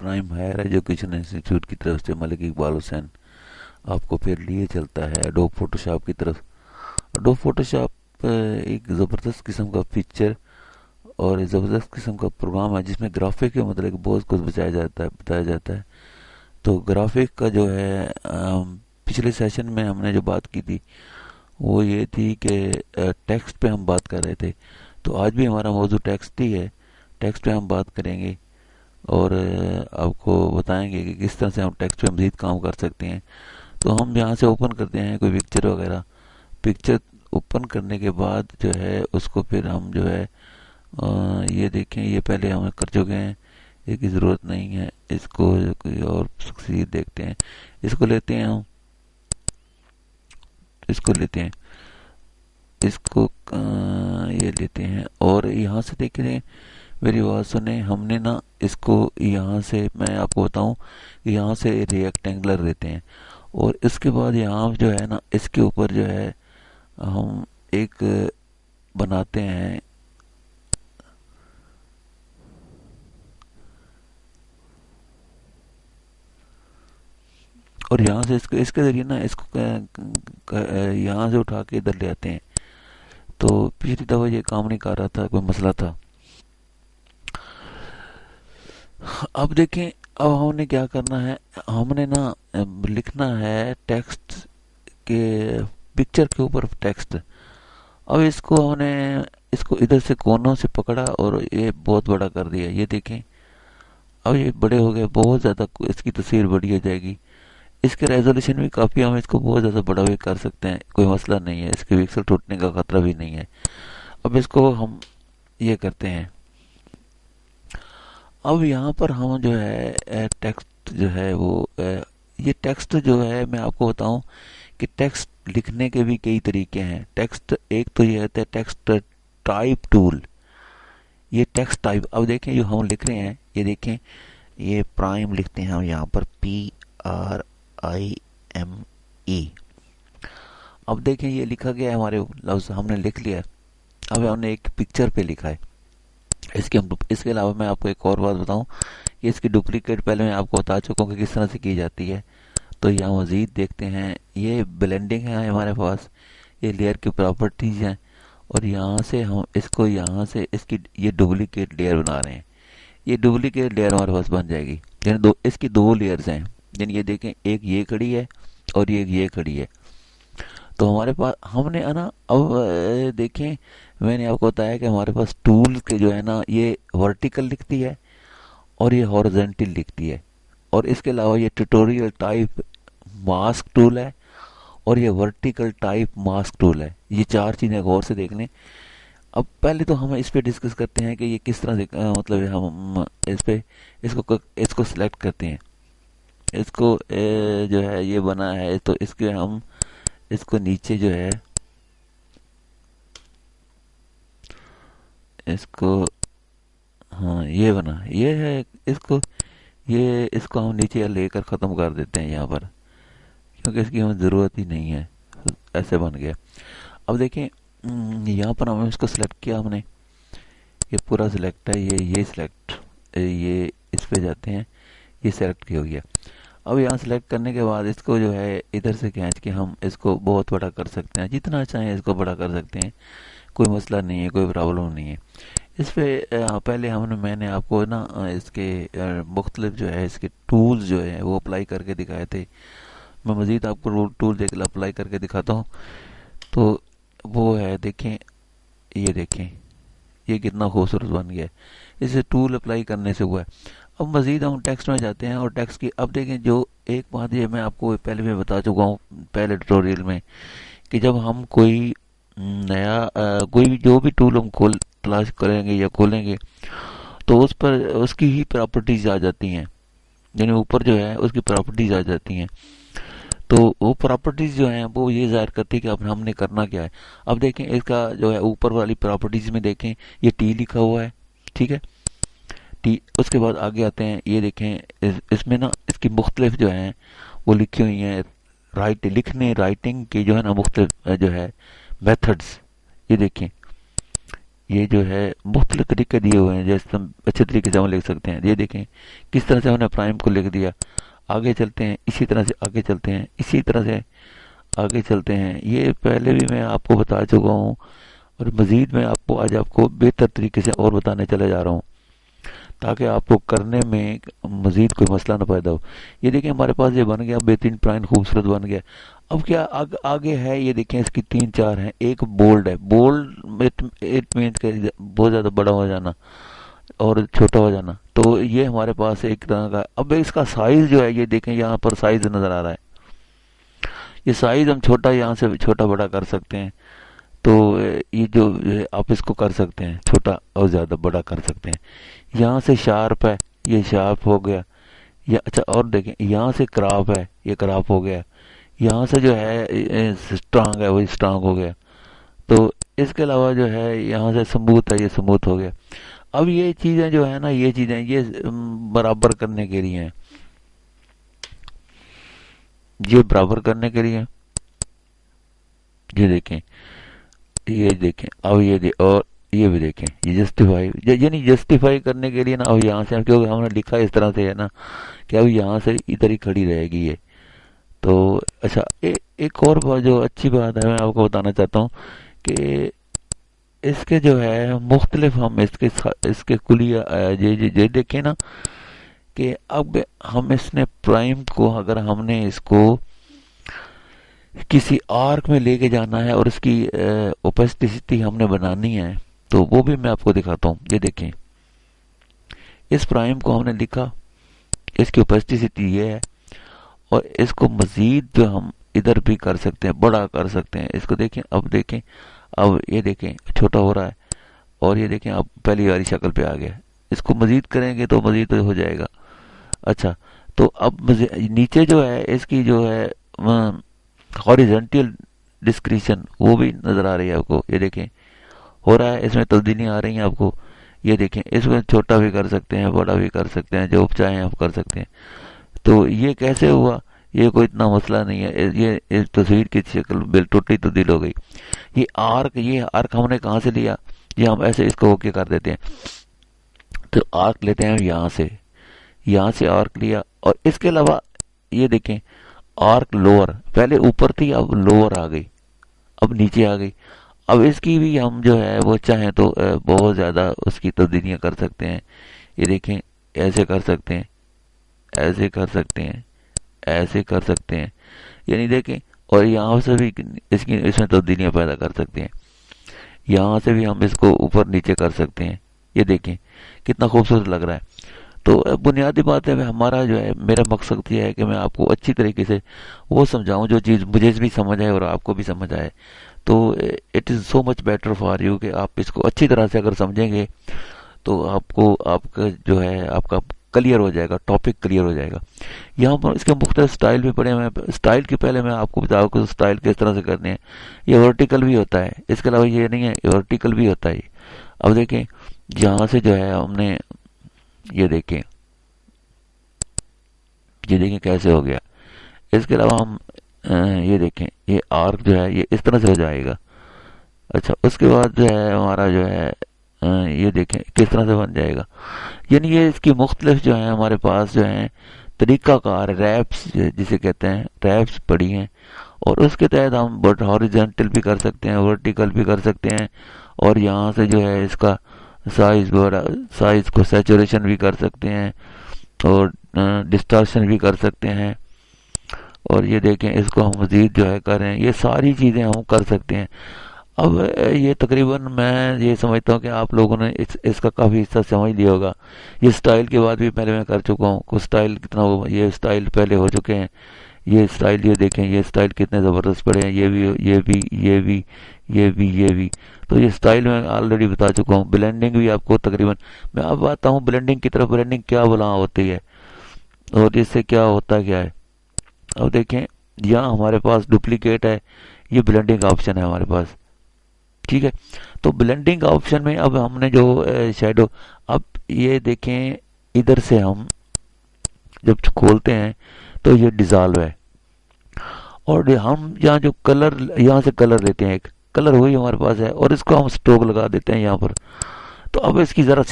Prime higher education institute کی طرف سے ملک اقبال حسین آپ کو پھر لیے چلتا ہے ایڈوب فوٹو شاپ کی طرف. ایڈوب فوٹو شاپ ایک زبردست قسم کا فیچر اور زبردست قسم کا پروگرام ہے جس میں گرافک کے متعلق بہت کچھ بتایا جاتا ہے. تو گرافک کا جو ہے پچھلے سیشن میں ہم نے جو بات کی تھی وہ یہ تھی کہ ٹیکسٹ پہ ہم بات کر رہے تھے. تو آج بھی ہمارا موضوع ٹیکسٹ ہی ہے. ٹیکسٹ پہ ہم بات کریں گے اور آپ کو بتائیں گے کہ کس طرح سے ہم ٹیکسٹ پہ مزید کام کر سکتے ہیں. تو ہم یہاں سے اوپن کرتے ہیں کوئی پکچر وغیرہ. پکچر اوپن کرنے کے بعد جو ہے اس کو پھر ہم جو ہے یہ دیکھیں, یہ پہلے ہم کر چکے ہیں, یہ کی ضرورت نہیں ہے. اس کو کوئی اور شخصیت دیکھتے ہیں, اس کو لیتے ہیں ہم, اس کو لیتے ہیں, اس کو یہ لیتے ہیں اور یہاں سے دیکھیں میری بات سنیں. ہم نے نا اس کو یہاں سے میں آپ کو بتاؤں یہاں سے ریکٹینگولر لیتے ہیں اور اس کے بعد یہاں جو ہے نا اس کے اوپر جو ہے ہم ایک بناتے ہیں اور یہاں سے اس کے ذریعے نا اس کو یہاں سے اٹھا کے ادھر لے آتے ہیں. تو پچھلی دفعہ یہ کام نہیں کر رہا تھا, کوئی مسئلہ تھا. اب دیکھیں اب ہم نے کیا کرنا ہے, ہم نے نا لکھنا ہے ٹیکسٹ کے پکچر کے اوپر ٹیکسٹ. اب اس کو ہم نے اس کو ادھر سے کونوں سے پکڑا اور یہ بہت بڑا کر دیا. یہ دیکھیں اب یہ بڑے ہو گئے, بہت زیادہ اس کی تصویر بڑی ہو جائے گی. اس کے ریزولوشن بھی کافی, ہم اس کو بہت زیادہ بڑا بھی کر سکتے ہیں, کوئی مسئلہ نہیں ہے. اس کے پکسل ٹوٹنے کا خطرہ بھی نہیں ہے. اب اس کو ہم یہ کرتے ہیں. اب یہاں پر ہم جو ہے ٹیکسٹ جو ہے وہ یہ ٹیکسٹ جو ہے میں آپ کو بتاؤں کہ ٹیکسٹ لکھنے کے بھی کئی طریقے ہیں. ٹیکسٹ ایک تو یہ ہوتا ہے ٹیکسٹ ٹائپ ٹول, یہ ٹیکسٹ ٹائپ. اب دیکھیں جو ہم لکھ رہے ہیں, یہ دیکھیں یہ پرائم لکھتے ہیں ہم یہاں پر PRIME. اب دیکھیں یہ لکھا گیا ہے, ہمارے لفظ ہم نے لکھ لیا ہے. اب ہم نے ایک پکچر پہ لکھا ہے. اس کے علاوہ میں آپ کو ایک اور بات بتاؤں کہ اس کی ڈپلیکیٹ پہلے میں آپ کو بتا چکا ہوں کہ کس طرح سے کی جاتی ہے. تو یہاں مزید دیکھتے ہیں, یہ بلینڈنگ ہے ہمارے پاس, یہ لیئر کی پراپرٹیز ہیں اور یہاں سے ہم اس کو یہاں سے اس کی یہ ڈپلیکیٹ لیئر بنا رہے ہیں. یہ ڈپلیکیٹ لیئر ہمارے پاس بن جائے گی. یعنی اس کی دو لیئرز ہیں. یعنی یہ دیکھیں ایک یہ کھڑی ہے اور ایک یہ کھڑی ہے. تو ہمارے پاس ہم نے نا اب دیکھیں میں نے آپ کو بتایا کہ ہمارے پاس ٹول کے جو ہے نا یہ ورٹیکل لکھتی ہے اور یہ ہارزنٹل لکھتی ہے. اور اس کے علاوہ یہ ٹیٹوریل ٹائپ ماسک ٹول ہے اور یہ ورٹیکل ٹائپ ماسک ٹول ہے. یہ چار چیزیں غور سے دیکھ لیں. اب پہلے تو ہم اس پہ ڈسکس کرتے ہیں کہ یہ کس طرح سے مطلب ہم اس پہ اس کو سلیکٹ کرتے ہیں. اس کو جو ہے یہ بنا ہے تو اس کے ہم اس کو نیچے جو ہے اس کو ہاں یہ بنا یہ ہے. اس کو ہم نیچے لے کر ختم کر دیتے ہیں یہاں پر, کیونکہ اس کی ہمیں ضرورت ہی نہیں ہے. ایسے بن گیا. اب دیکھیں یہاں پر ہم اس کو سلیکٹ کیا, ہم نے یہ پورا سلیکٹ ہے, یہ سلیکٹ, یہ اس پہ جاتے ہیں, یہ سلیکٹ ہو گیا. اب یہاں سلیکٹ کرنے کے بعد اس کو جو ہے ادھر سے کھینچ کے ہم اس کو بہت بڑا کر سکتے ہیں, جتنا چاہیں اس کو بڑا کر سکتے ہیں, کوئی مسئلہ نہیں ہے, کوئی پرابلم نہیں ہے. اس پہ پہلے میں نے آپ کو نا اس کے مختلف جو ہے اس کے ٹولز جو ہیں وہ اپلائی کر کے دکھائے تھے. میں مزید آپ کو ٹول اپلائی کر کے دکھاتا ہوں. تو وہ ہے دیکھیں, یہ دیکھیں یہ کتنا خوبصورت بن گیا ہے, اسے ٹول اپلائی کرنے سے ہوا ہے. اب مزید ہم ٹیکسٹ میں جاتے ہیں اور ٹیکسٹ کی اب دیکھیں جو ایک بات یہ میں آپ کو پہلے بھی بتا چکا ہوں پہلے ٹیوٹوریل میں کہ جب ہم کوئی نیا کوئی بھی جو بھی ٹول ہم تلاش کریں گے یا کھولیں گے تو اس پر اس کی ہی پراپرٹیز آ جاتی ہیں. یعنی اوپر جو ہے اس کی پراپرٹیز آ جاتی ہیں. تو وہ پراپرٹیز جو ہیں وہ یہ ظاہر کرتی ہے کہ اب ہم نے کرنا کیا ہے. اب دیکھیں اس کا جو ہے اوپر والی پراپرٹیز میں دیکھیں یہ ٹی لکھا ہوا ہے, ٹھیک ہے ٹی. اس کے بعد آگے آتے ہیں, یہ دیکھیں اس میں نا اس کی مختلف جو ہیں وہ لکھی ہوئی ہیں رائٹنگ کی جو ہے نا مختلف جو ہے میتھڈز. یہ دیکھیں یہ جو ہے مختلف طریقے دیے ہوئے ہیں جیسے ہم اچھے طریقے سے ہم لکھ سکتے ہیں. یہ دیکھیں کس طرح سے ہم نے پرائم کو لکھ دیا. آگے چلتے ہیں اسی طرح سے آگے چلتے ہیں اسی طرح سے آگے چلتے ہیں. یہ پہلے بھی میں آپ کو بتا چکا ہوں اور مزید میں آپ کو آج آپ کو بہتر طریقے سے اور بتانے چلا جا رہا ہوں تاکہ آپ کو کرنے میں مزید کوئی مسئلہ نہ پیدا ہو. یہ دیکھیں ہمارے پاس یہ بن گیا بہترین پرائم خوبصورت بن گیا. اب کیا آگے ہے یہ دیکھیں اس کی تین چار ہیں. ایک بولڈ ہے. بولڈ اٹ مینس کہ بہت زیادہ بڑا ہو جانا اور چھوٹا ہو جانا. تو یہ ہمارے پاس ایک طرح کا. اب اس کا سائز جو ہے یہ دیکھیں یہاں پر سائز نظر آ رہا ہے. یہ سائز ہم چھوٹا یہاں سے چھوٹا بڑا کر سکتے ہیں. تو یہ جو آپ اس کو کر سکتے ہیں چھوٹا اور زیادہ بڑا کر سکتے ہیں. یہاں سے شارپ ہے یہ شارپ ہو گیا. یا اچھا اور دیکھیں یہاں سے کراپ ہے یہ کراپ ہو گیا. یہاں سے جو ہے اسٹرانگ ہے وہ اسٹرانگ ہو گیا. تو اس کے علاوہ جو ہے یہاں سے سموتھ ہے یہ سموتھ ہو گیا. اب یہ چیزیں جو ہے نا یہ چیزیں یہ برابر کرنے کے لیے ہیں. یہ برابر کرنے کے لیے یہ دیکھیں یہ دیکھیں اب اور یہ بھی دیکھیں یہ جسٹیفائی یعنی جسٹیفائی کرنے کے لیے نا. اب یہاں سے کیونکہ ہم نے لکھا اس طرح سے ہے نا کہ اب یہاں سے ادھر ہی کھڑی رہے گی یہ. تو اچھا ایک اور بات جو اچھی بات ہے میں آپ کو بتانا چاہتا ہوں کہ اس کے جو ہے مختلف ہم اس کے کلیہ یہ دیکھیں نا کہ اب ہم اس نے پرائم کو اگر ہم نے اس کو کسی آرک میں لے کے جانا ہے اور اس کی اوپیسٹی ہم نے بنانی ہے تو وہ بھی میں آپ کو دکھاتا ہوں. یہ دیکھیں اس پرائم کو ہم نے لکھا اس کی اوپیسٹی یہ ہے اور اس کو مزید جو ہم ادھر بھی کر سکتے ہیں بڑا کر سکتے ہیں. اس کو دیکھیں اب دیکھیں اب یہ دیکھیں چھوٹا ہو رہا ہے اور یہ دیکھیں اب پہلی والی شکل پہ آ گیا. اس کو مزید کریں گے تو مزید ہو جائے گا. اچھا تو اب نیچے جو ہے اس کی جو ہے ہاریزونٹل ڈسکریشن وہ بھی نظر آ رہی ہے آپ کو. یہ دیکھیں ہو رہا ہے اس میں تبدیلیاں آ رہی ہیں آپ کو. یہ دیکھیں اس میں چھوٹا بھی کر سکتے ہیں بڑا بھی کر سکتے ہیں جو چاہیں آپ کر سکتے ہیں. تو یہ کیسے ہوا یہ کوئی اتنا مسئلہ نہیں ہے. یہ اس تصویر کی شکل ٹوٹلی تبدیل ہو گئی. یہ آرک ہم نے کہاں سے لیا. یہ ہم ایسے اس کو اوکے کر دیتے ہیں. تو آرک لیتے ہیں یہاں سے آرک لیا اور اس کے علاوہ یہ دیکھیں آرک لوور پہلے اوپر تھی اب لوور آ گئی اب نیچے آ گئی. اب اس کی بھی ہم جو ہے وہ چاہیں تو بہت زیادہ اس کی تبدیلیاں کر سکتے ہیں. یہ دیکھیں ایسے کر سکتے ہیں ایسے کر سکتے ہیں ایسے کر سکتے ہیں. یعنی دیکھیں اور یہاں سے بھی اس میں تبدیلیاں پیدا کر سکتے ہیں. یہاں سے بھی ہم اس کو اوپر نیچے کر سکتے ہیں. یہ دیکھیں کتنا خوبصورت لگ رہا ہے. تو بنیادی بات ہے ہمارا جو ہے میرا مقصد یہ ہے کہ میں آپ کو اچھی طریقے سے وہ سمجھاؤں جو چیز مجھے بھی سمجھ آئے اور آپ کو بھی سمجھ آئے. تو it is so much better for you کہ آپ اس کو اچھی طرح سے اگر سمجھیں گے تو آپ کا جو ہے آپ کا کلیئر ہو جائے گا ٹاپک کلیئر ہو جائے گا. یہاں پر اس کے مختلف سٹائل بھی پڑے ہیں. سٹائل کے پہلے میں آپ کو بتاؤں کہ سٹائل کس طرح سے کرنے ہیں. یہ ورٹیکل بھی ہوتا ہے اس کے علاوہ یہ نہیں ہے یہ ورٹیکل بھی ہوتا ہے. اب دیکھیں جہاں سے جو ہے ہم نے یہ دیکھیں کیسے ہو گیا. اس کے علاوہ ہم یہ دیکھیں یہ آرک جو ہے یہ اس طرح سے ہو جائے گا. اچھا اس کے بعد جو ہے ہمارا جو ہے یہ دیکھیں کس طرح سے بن جائے گا. یعنی یہ اس کی مختلف جو ہیں ہمارے پاس جو ہیں طریقہ کار ریپس جسے کہتے ہیں ریپس پڑی ہیں اور اس کے تحت ہم ہاریزونٹل بھی کر سکتے ہیں ورٹیکل بھی کر سکتے ہیں اور یہاں سے جو ہے اس کا سائز کو سیچوریشن بھی کر سکتے ہیں اور ڈسٹارشن بھی کر سکتے ہیں. اور یہ دیکھیں اس کو ہم مزید جو ہے کریں یہ ساری چیزیں ہم کر سکتے ہیں. اب یہ تقریباً میں یہ سمجھتا ہوں کہ آپ لوگوں نے اس کا کافی حصہ سمجھ لیا ہوگا. یہ سٹائل کے بعد بھی پہلے میں کر چکا ہوں کچھ سٹائل کتنا یہ سٹائل پہلے ہو چکے ہیں. یہ سٹائل یہ دیکھیں یہ سٹائل کتنے زبردست پڑے ہیں. یہ بھی تو یہ سٹائل میں آلریڈی بتا چکا ہوں. بلینڈنگ بھی آپ کو تقریباً میں اب آتا ہوں بلینڈنگ کی طرف. بلینڈنگ کیا بلا ہوتی ہے اور اس سے کیا ہوتا کیا ہے. اب دیکھیں یہاں ہمارے پاس ڈپلیکیٹ ہے یہ بلینڈنگ آپشن ہے ہمارے پاس. ٹھیک ہے تو بلینڈنگ آپشن میں اب ہم نے جو شیڈو اب یہ دیکھیں ادھر سے ہم جب کھولتے ہیں تو یہ ڈیزالو ہے اور ہم یہاں جو کلر یہاں سے کلر لیتے ہیں ایک کلر وہی ہمارے پاس ہے، اور اس کو ہم اسٹروک لگا دیتے ہیں یہاں پر. تو اب اس کی ذرا